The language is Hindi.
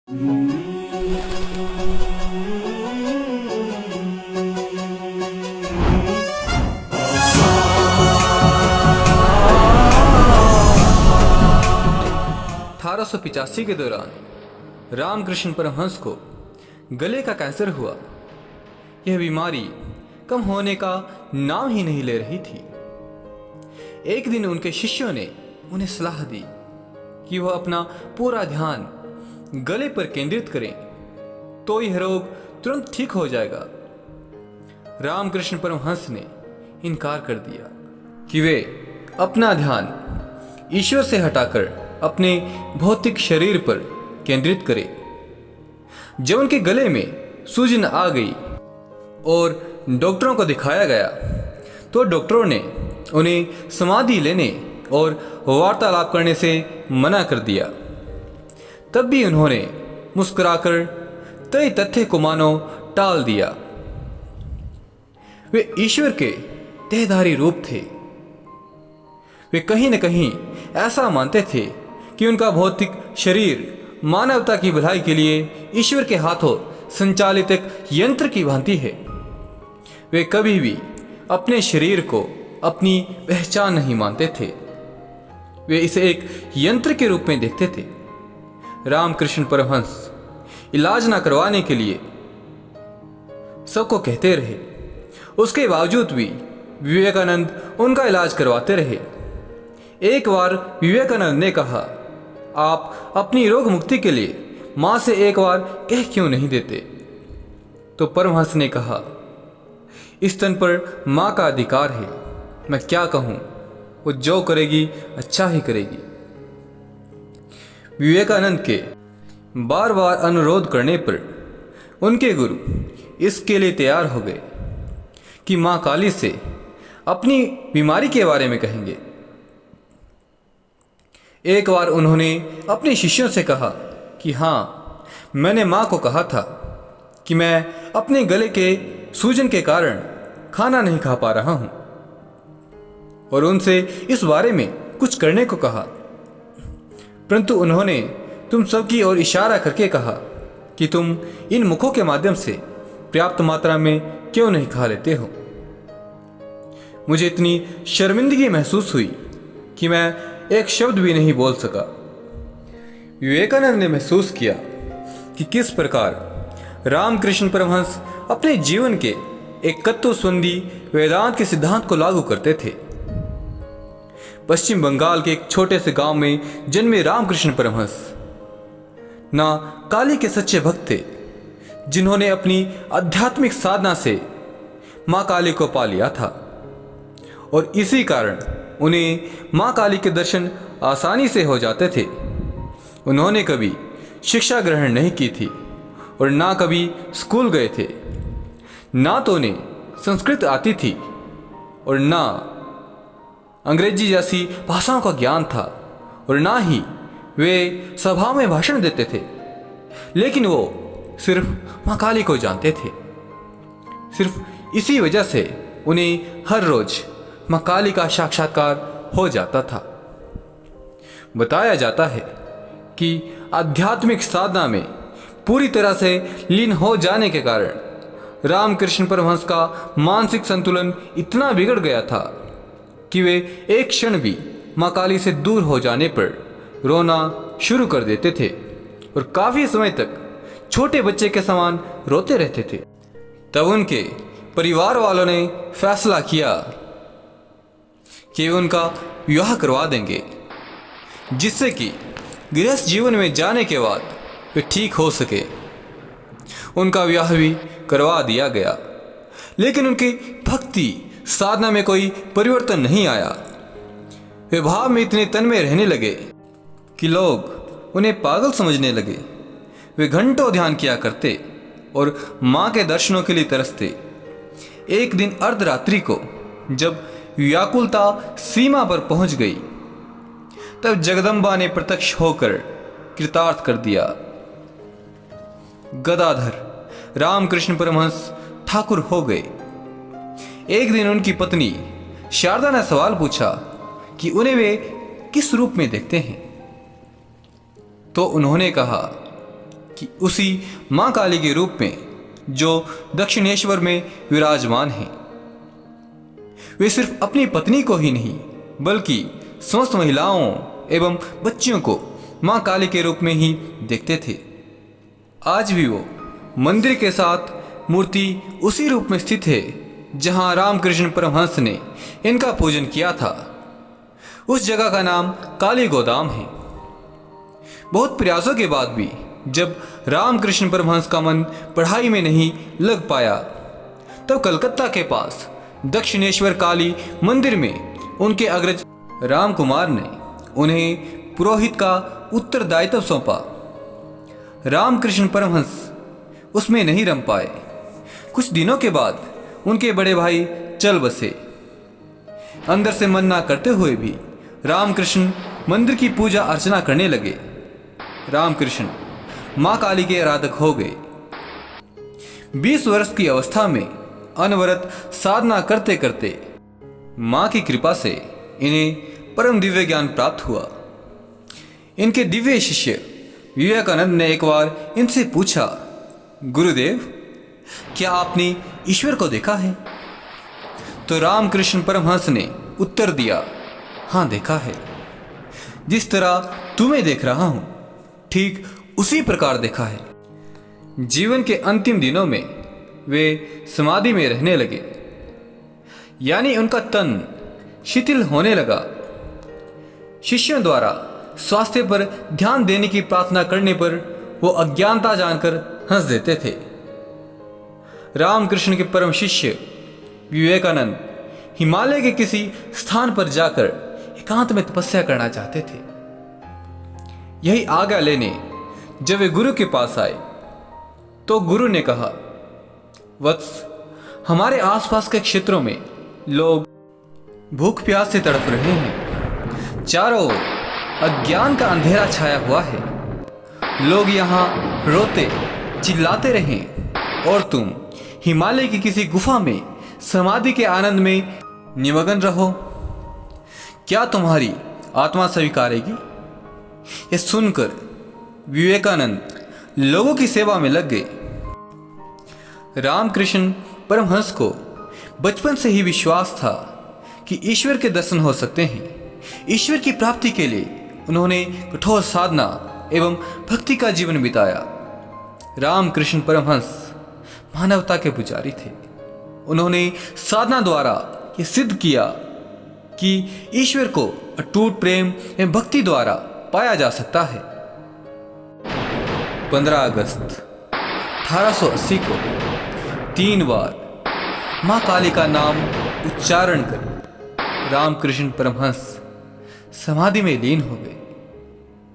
1885 के दौरान रामकृष्ण परमहंस को गले का कैंसर हुआ। यह बीमारी कम होने का नाम ही नहीं ले रही थी। एक दिन उनके शिष्यों ने उन्हें सलाह दी कि वह अपना पूरा ध्यान गले पर केंद्रित करें तो यह रोग तुरंत ठीक हो जाएगा। रामकृष्ण परमहंस ने इनकार कर दिया कि वे अपना ध्यान ईश्वर से हटाकर अपने भौतिक शरीर पर केंद्रित करें। जब उनके गले में सूजन आ गई और डॉक्टरों को दिखाया गया तो डॉक्टरों ने उन्हें समाधि लेने और वार्तालाप करने से मना कर दिया। तब भी उन्होंने मुस्कुराकर तय तथ्य को मानो टाल दिया। वे ईश्वर के देहधारी रूप थे। वे कहीं न कहीं ऐसा मानते थे कि उनका भौतिक शरीर मानवता की भलाई के लिए ईश्वर के हाथों संचालित एक यंत्र की भांति है। वे कभी भी अपने शरीर को अपनी पहचान नहीं मानते थे। वे इसे एक यंत्र के रूप में देखते थे। रामकृष्ण परमहंस इलाज न करवाने के लिए सबको कहते रहे। उसके बावजूद भी विवेकानंद उनका इलाज करवाते रहे। एक बार विवेकानंद ने कहा, आप अपनी रोग मुक्ति के लिए मां से एक बार कह क्यों नहीं देते? तो परमहंस ने कहा, इस तन पर मां का अधिकार है, मैं क्या कहूं, वो जो करेगी अच्छा ही करेगी। विवेकानंद के बार बार अनुरोध करने पर उनके गुरु इसके लिए तैयार हो गए कि मां काली से अपनी बीमारी के बारे में कहेंगे। एक बार उन्होंने अपने शिष्यों से कहा कि हाँ, मैंने मां को कहा था कि मैं अपने गले के सूजन के कारण खाना नहीं खा पा रहा हूं और उनसे इस बारे में कुछ करने को कहा, परंतु उन्होंने तुम सबकी ओर इशारा करके कहा कि तुम इन मुखों के माध्यम से पर्याप्त मात्रा में क्यों नहीं खा लेते हो। मुझे इतनी शर्मिंदगी महसूस हुई कि मैं एक शब्द भी नहीं बोल सका। विवेकानंद ने महसूस किया कि किस प्रकार रामकृष्ण परमहंस अपने जीवन के एक तत्वसंबंधी वेदांत के सिद्धांत को लागू करते थे। पश्चिम बंगाल के एक छोटे से गांव में जन्मे रामकृष्ण परमहंस ना काली के सच्चे भक्त थे, जिन्होंने अपनी आध्यात्मिक साधना से मां काली को पा लिया था और इसी कारण उन्हें मां काली के दर्शन आसानी से हो जाते थे। उन्होंने कभी शिक्षा ग्रहण नहीं की थी और ना कभी स्कूल गए थे। ना तो उन्हें संस्कृत आती थी और ना अंग्रेजी जैसी भाषाओं का ज्ञान था और ना ही वे सभा में भाषण देते थे, लेकिन वो सिर्फ मां काली को जानते थे। सिर्फ इसी वजह से उन्हें हर रोज मां काली का साक्षात्कार हो जाता था। बताया जाता है कि आध्यात्मिक साधना में पूरी तरह से लीन हो जाने के कारण रामकृष्ण परमहंस का मानसिक संतुलन इतना बिगड़ गया था कि वे एक क्षण भी मां काली से दूर हो जाने पर रोना शुरू कर देते थे और काफी समय तक छोटे बच्चे के समान रोते रहते थे। तब उनके परिवार वालों ने फैसला किया कि वे उनका विवाह करवा देंगे, जिससे कि गृहस्थ जीवन में जाने के बाद वे ठीक हो सके। उनका विवाह भी करवा दिया गया, लेकिन उनकी भक्ति साधना में कोई परिवर्तन नहीं आया। वे भाव में इतने तन्मय रहने लगे कि लोग उन्हें पागल समझने लगे। वे घंटों ध्यान किया करते और मां के दर्शनों के लिए तरसते। एक दिन अर्धरात्रि को जब व्याकुलता सीमा पर पहुंच गई, तब जगदम्बा ने प्रत्यक्ष होकर कृतार्थ कर दिया। गदाधर रामकृष्ण परमहंस ठाकुर हो गए। एक दिन उनकी पत्नी शारदा ने सवाल पूछा कि उन्हें वे किस रूप में देखते हैं, तो उन्होंने कहा कि उसी माँ काली के रूप में जो दक्षिणेश्वर में विराजमान हैं। वे सिर्फ अपनी पत्नी को ही नहीं बल्कि समस्त महिलाओं एवं बच्चियों को माँ काली के रूप में ही देखते थे। आज भी वो मंदिर के साथ मूर्ति उसी रूप में स्थित है जहाँ रामकृष्ण परमहंस ने इनका पूजन किया था। उस जगह का नाम काली गोदाम है। बहुत प्रयासों के बाद भी जब रामकृष्ण परमहंस का मन पढ़ाई में नहीं लग पाया, तब कलकत्ता के पास दक्षिणेश्वर काली मंदिर में उनके अग्रज राम कुमार ने उन्हें पुरोहित का उत्तरदायित्व सौंपा। रामकृष्ण परमहंस उसमें नहीं रम पाए। कुछ दिनों के बाद उनके बड़े भाई चल बसे। अंदर से मन ना करते हुए भी रामकृष्ण मंदिर की पूजा अर्चना करने लगे। रामकृष्ण माँ काली के आराधक हो गए। 20 वर्ष की अवस्था में अनवरत साधना करते करते माँ की कृपा से इन्हें परम दिव्य ज्ञान प्राप्त हुआ। इनके दिव्य शिष्य विवेकानंद ने एक बार इनसे पूछा, गुरुदेव, क्या आपने ईश्वर को देखा है? तो रामकृष्ण परमहंस ने उत्तर दिया, हाँ देखा है। जिस तरह तुम्हें देख रहा हूं ठीक उसी प्रकार देखा है। जीवन के अंतिम दिनों में वे समाधि में रहने लगे, यानी उनका तन शिथिल होने लगा। शिष्यों द्वारा स्वास्थ्य पर ध्यान देने की प्रार्थना करने पर वो अज्ञानता जानकर हंस देते थे। रामकृष्ण के परम शिष्य विवेकानंद हिमालय के किसी स्थान पर जाकर एकांत में तपस्या करना चाहते थे। यही आज्ञा लेने जब वे गुरु के पास आए तो गुरु ने कहा, वत्स, हमारे आसपास के क्षेत्रों में लोग भूख प्यास से तड़प रहे हैं। चारों ओर अज्ञान का अंधेरा छाया हुआ है। लोग यहाँ रोते चिल्लाते रहें और तुम हिमालय की किसी गुफा में समाधि के आनंद में निमग्न रहो। क्या तुम्हारी आत्मा स्वीकारेगी? यह सुनकर विवेकानंद लोगों की सेवा में लग गए। रामकृष्ण परमहंस को बचपन से ही विश्वास था कि ईश्वर के दर्शन हो सकते हैं। ईश्वर की प्राप्ति के लिए उन्होंने कठोर साधना एवं भक्ति का जीवन बिताया। रामकृष्ण परमहंस मानवता के पुजारी थे। उन्होंने साधना द्वारा यह सिद्ध किया कि ईश्वर को अटूट प्रेम एवं भक्ति द्वारा पाया जा सकता है। 15 अगस्त 1880 को 3 बार माँ काली का नाम उच्चारण कर रामकृष्ण परमहंस समाधि में लीन हो गए।